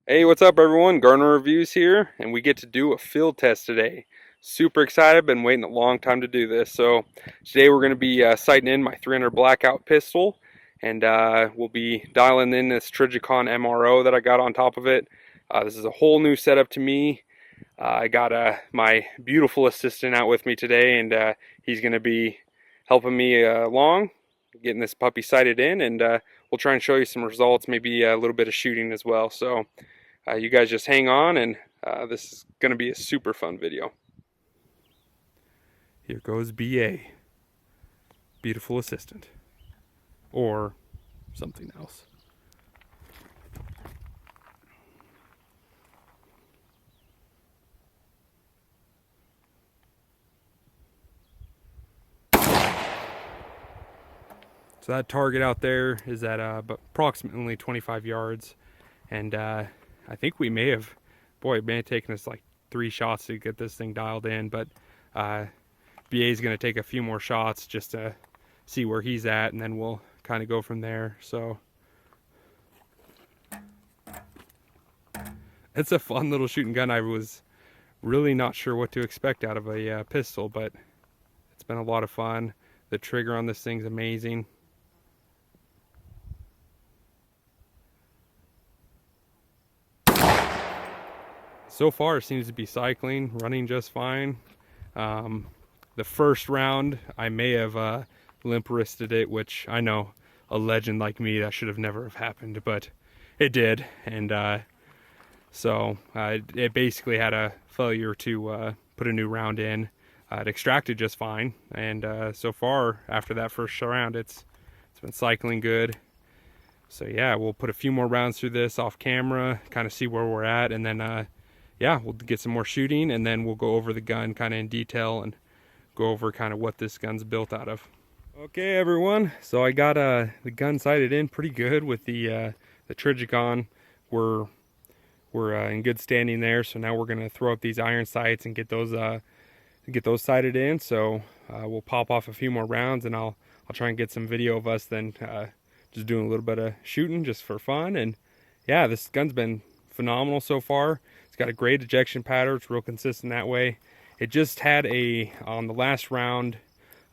Hey, what's up everyone? Garner Reviews here, and we get to do a field test today. Super excited, been waiting a long time to do this. So today we're going to be sighting in my 300 Blackout pistol, and we'll be dialing in this Trijicon MRO that I got on top of it. This is a whole new setup to me. I got my beautiful assistant out with me today, and he's going to be helping me along, getting this puppy sighted in, and we'll try and show you some results, maybe a little bit of shooting as well. So you guys just hang on, and this is going to be a super fun video. Here goes BA, beautiful assistant, or something else. So that target out there is at approximately 25 yards, and I think we may have, boy, it may have taken us like 3 shots to get this thing dialed in, but BA is going to take a few more shots just to see where he's at, and then we'll kind of go from there. So it's a fun little shooting gun. I was really not sure what to expect out of a pistol, but it's been a lot of fun. The trigger on this thing's amazing. So far it seems to be cycling, running just fine. The first round I may have limp wristed it, which I know a legend like me, that should have never have happened, but it did. And so it basically had a failure to put a new round in. It extracted just fine, and so far after that first round it's been cycling good. So yeah, we'll put a few more rounds through this off camera, kind of see where we're at, and then yeah, we'll get some more shooting, and then we'll go over the gun kind of in detail and go over kind of what this gun's built out of. Okay everyone, so I got the gun sighted in pretty good with the Trijicon. We're in good standing there, so now we're gonna throw up these iron sights and get those sighted in. So we'll pop off a few more rounds, and I'll try and get some video of us then just doing a little bit of shooting just for fun. And yeah, this gun's been phenomenal so far. It's got a great ejection pattern. It's real consistent that way. It just had on the last round,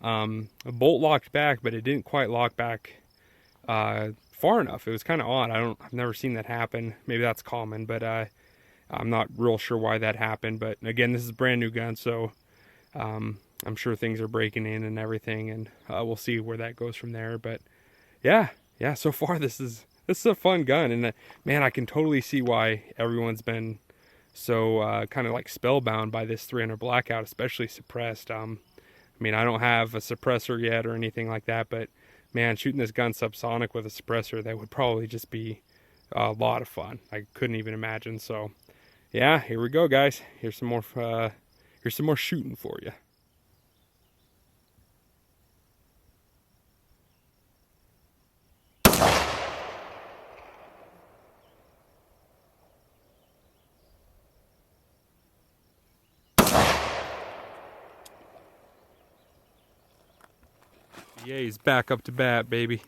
a bolt locked back, but it didn't quite lock back far enough. It was kind of odd. I've never seen that happen. Maybe that's common, but I'm not real sure why that happened. But again, this is a brand new gun, so I'm sure things are breaking in and everything, and we'll see where that goes from there. But yeah, so far this is a fun gun, and man, I can totally see why everyone's been so kind of like spellbound by this 300 Blackout, especially suppressed. I mean, I don't have a suppressor yet or anything like that, but man, shooting this gun subsonic with a suppressor, that would probably just be a lot of fun. I couldn't even imagine. So yeah, here we go, guys. Here's some more shooting for you. Yeah, he's back up to bat, baby.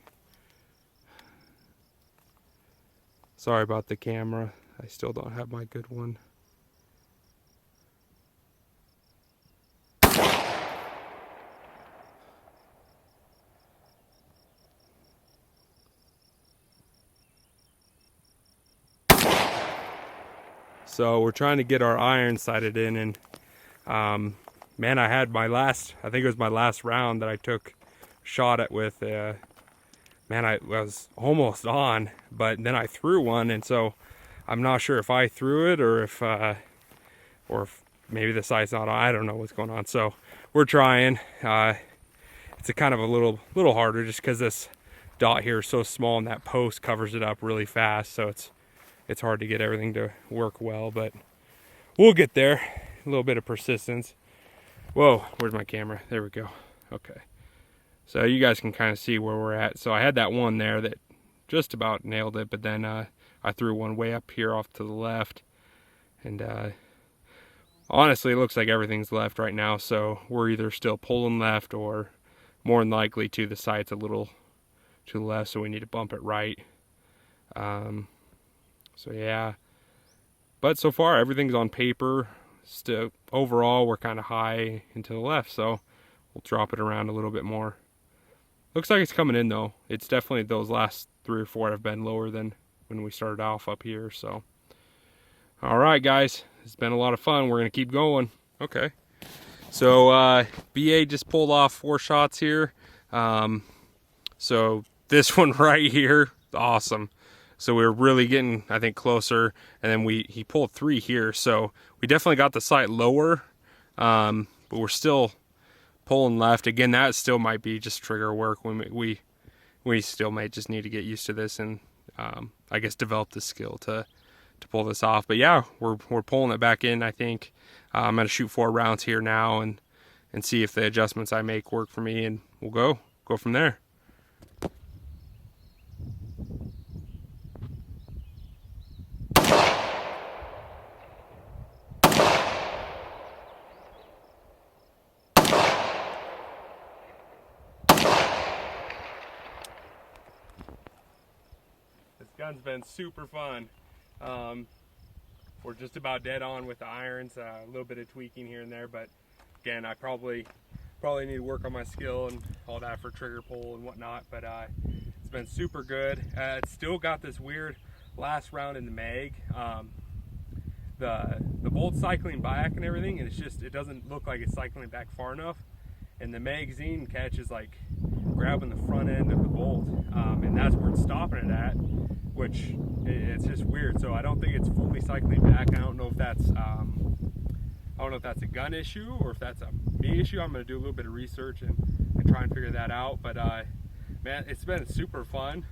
Sorry about the camera. I still don't have my good one. So we're trying to get our iron sighted in, and man, I had I think it was my last round that I took shot at with, man, I was almost on, but then I threw one, and so I'm not sure if I threw it or if maybe the sight's not on. I don't know what's going on. So we're trying. It's a kind of a little harder just because this dot here is so small, and that post covers it up really fast, so it's hard to get everything to work well, but we'll get there. A little bit of persistence. Whoa, where's my camera? There we go. Okay. So you guys can kind of see where we're at. So I had that one there that just about nailed it, but then I threw one way up here off to the left. And honestly, it looks like everything's left right now. So we're either still pulling left, or more than likely to the sights a little to the left. So we need to bump it right. So yeah, But so far everything's on paper. Still, overall we're kind of high and to the left, so we'll drop it around a little bit more. Looks like it's coming in though. It's definitely, those last 3 or 4 have been lower than when we started off up here. So all right guys, it's been a lot of fun. We're gonna keep going. Okay, so BA just pulled off 4 shots here. So this one right here, awesome. So we were really getting, I think, closer, and then he pulled 3 here. So we definitely got the sight lower, but we're still pulling left. Again, that still might be just trigger work. We still might just need to get used to this and I guess develop the skill to pull this off. But yeah, we're pulling it back in. I think I'm gonna shoot 4 rounds here now and see if the adjustments I make work for me, and we'll go from there. This gun's been super fun. We're just about dead on with the irons, a little bit of tweaking here and there, but again, I probably need to work on my skill and all that for trigger pull and whatnot, but it's been super good. It's still got this weird last round in the mag. The bolt's cycling back and everything, and it doesn't look like it's cycling back far enough, and the magazine catch is like grabbing the front end of the bolt, and that's where it's stopping it at, which it's just weird. So I don't think it's fully cycling back. I don't know if that's a gun issue or if that's a me issue. I'm going to do a little bit of research and try and figure that out. But man, it's been super fun.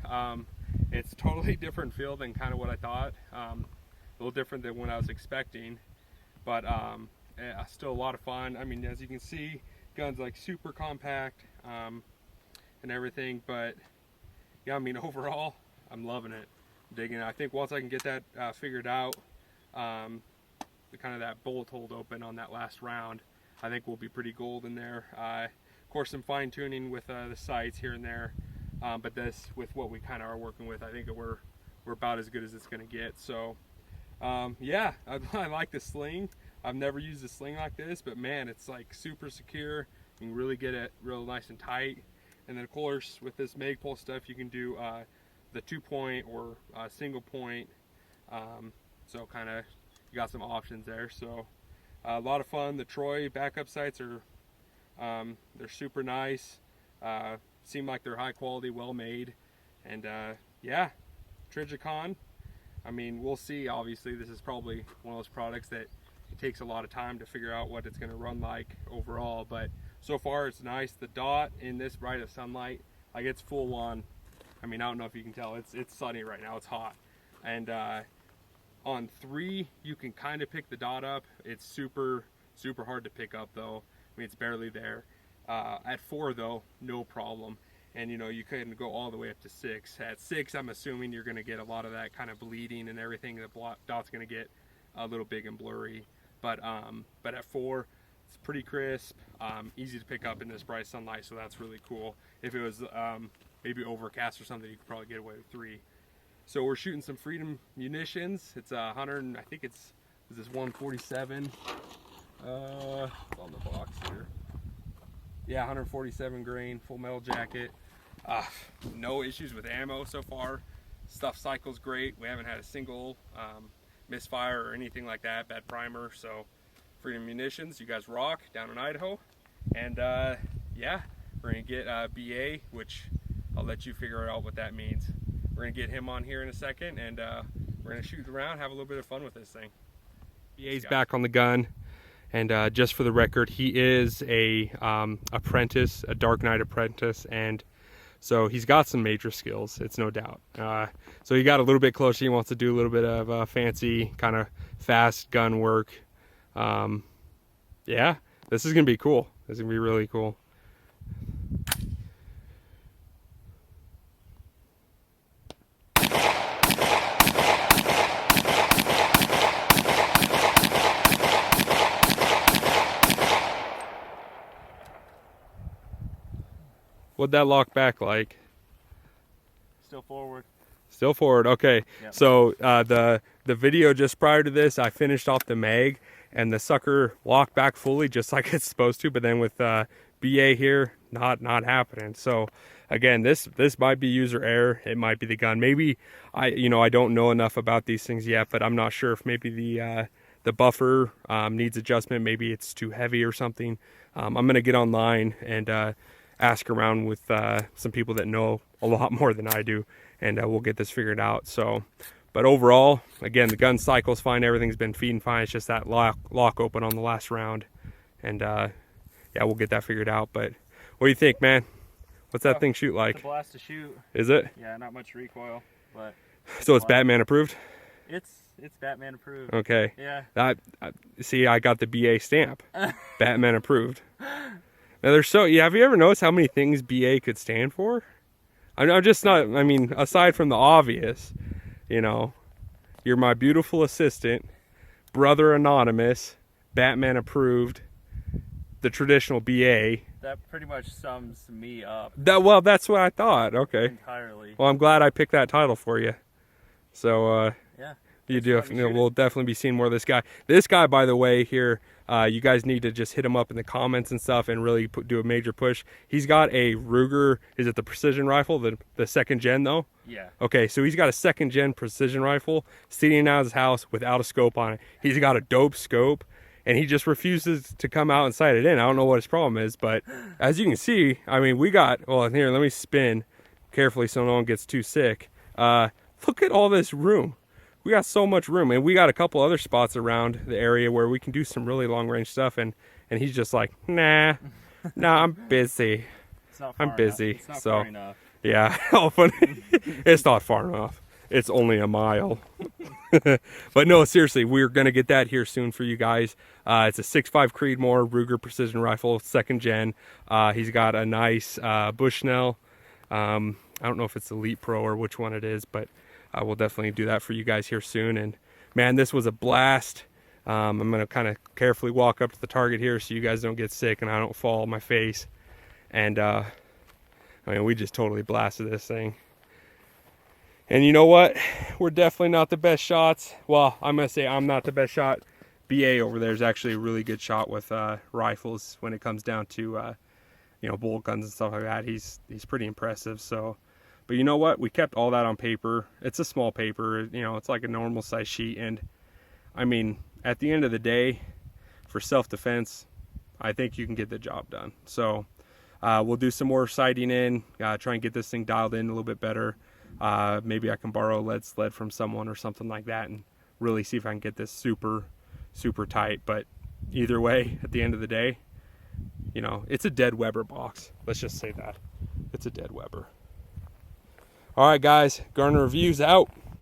It's totally different feel than kind of what I thought. A little different than what I was expecting, but still a lot of fun. I mean, as you can see, gun's like super compact and everything. But yeah, I mean, overall, I'm loving it, digging it. I think once I can get that figured out, the kind of that bolt hold open on that last round, I think we'll be pretty golden there. Of course, some fine tuning with the sights here and there, but this, with what we kind of are working with, I think that we're about as good as it's going to get. So yeah, I like the sling. I've never used a sling like this, but man, it's like super secure. You can really get it real nice and tight. And then of course, with this Magpul stuff, you can do the 2-point or single point. So kind of, you got some options there. So a lot of fun. The Troy backup sights are they're super nice. Seem like they're high quality, well made, and yeah, Trijicon. I mean, we'll see. Obviously, this is probably one of those products that it takes a lot of time to figure out what it's going to run like overall. But so far, it's nice. The dot in this bright of sunlight, like it's full on. I mean, I don't know if you can tell. It's sunny right now. It's hot, and on 3, you can kind of pick the dot up. It's super hard to pick up though. I mean, it's barely there. At 4 though, no problem. And you know, you can go all the way up to 6. At 6, I'm assuming you're going to get a lot of that kind of bleeding and everything. The dot's going to get a little big and blurry. But at 4, it's pretty crisp, easy to pick up in this bright sunlight. So that's really cool. If it was maybe overcast or something, you could probably get away with 3. So we're shooting some Freedom munitions. It's 100, I think it's this 147. On the box here. Yeah, 147 grain, full metal jacket. No issues with ammo so far. Stuff cycles great. We haven't had a single misfire or anything like that. Bad primer. So Freedom Munitions, you guys rock down in Idaho. And yeah, we're gonna get BA, which I'll let you figure out what that means. We're gonna get him on here in a second, and we're gonna shoot around, have a little bit of fun with this thing. BA's back on the gun, and just for the record, he is a apprentice, a Dark Knight apprentice, and so he's got some major skills, it's no doubt. So he got a little bit closer. He wants to do a little bit of fancy, kind of fast gun work. Yeah, this is gonna be cool. This is gonna be really cool. What'd that lock back like? Still forward. Still forward. Okay. Yep. So the video just prior to this, I finished off the mag, and the sucker locked back fully just like it's supposed to. But then with BA here, not happening. So again, this might be user error. It might be the gun. Maybe I don't know enough about these things yet, but I'm not sure if maybe the buffer needs adjustment. Maybe it's too heavy or something. I'm gonna get online and ask around with some people that know a lot more than I do, and we'll get this figured out. So, but overall, again, the gun cycle's fine. Everything's been feeding fine. It's just that lock open on the last round, and yeah, we'll get that figured out. But what do you think, man? What's that thing shoot like? It's a blast to shoot. Is it? Yeah, not much recoil, but so it's Batman approved? It's Batman approved. Okay. Yeah. See, I got the BA stamp. Batman approved. Now there's have you ever noticed how many things BA could stand for? I'm just not, I mean, aside from the obvious, you're my beautiful assistant, brother anonymous, Batman approved, the traditional BA. That pretty much sums me up. Well, that's what I thought. Okay. Entirely. Well, I'm glad I picked that title for you. So, yeah. We'll definitely be seeing more of this guy. This guy, by the way, here, you guys need to just hit him up in the comments and stuff and really do a major push. He's got a Ruger, is it the precision rifle, the second gen though? Yeah. Okay, so he's got a second gen precision rifle sitting out of his house without a scope on it. He's got a dope scope, and he just refuses to come out and sight it in. I don't know what his problem is, but as you can see, I mean, well, here, let me spin carefully so no one gets too sick. Look at all this room. We got so much room, and we got a couple other spots around the area where we can do some really long range stuff, and he's just like, nah, I'm busy. I'm busy. It's not so far enough. Yeah, how funny. It's not far enough. It's only a mile. But no, seriously, we're gonna get that here soon for you guys. It's a 6.5 Creedmoor Ruger precision rifle, second gen. He's got a nice Bushnell. I don't know if it's Elite Pro or which one it is, but we'll definitely do that for you guys here soon. And man, this was a blast. I'm gonna kind of carefully walk up to the target here so you guys don't get sick and I don't fall on my face. And I mean, we just totally blasted this thing. And you know what? We're definitely not the best shots. Well, I'm gonna say I'm not the best shot. BA over there is actually a really good shot with rifles when it comes down to bolt guns and stuff like that. He's pretty impressive. So. But you know what? We kept all that on paper. It's a small paper, it's like a normal size sheet. And I mean, at the end of the day, for self-defense, I think you can get the job done. So we'll do some more sighting in, try and get this thing dialed in a little bit better. Maybe I can borrow a lead sled from someone or something like that and really see if I can get this super, super tight. But either way, at the end of the day, it's a dead Weber box. Let's just say that. It's a dead Weber. All right, guys, Garner Reviews out.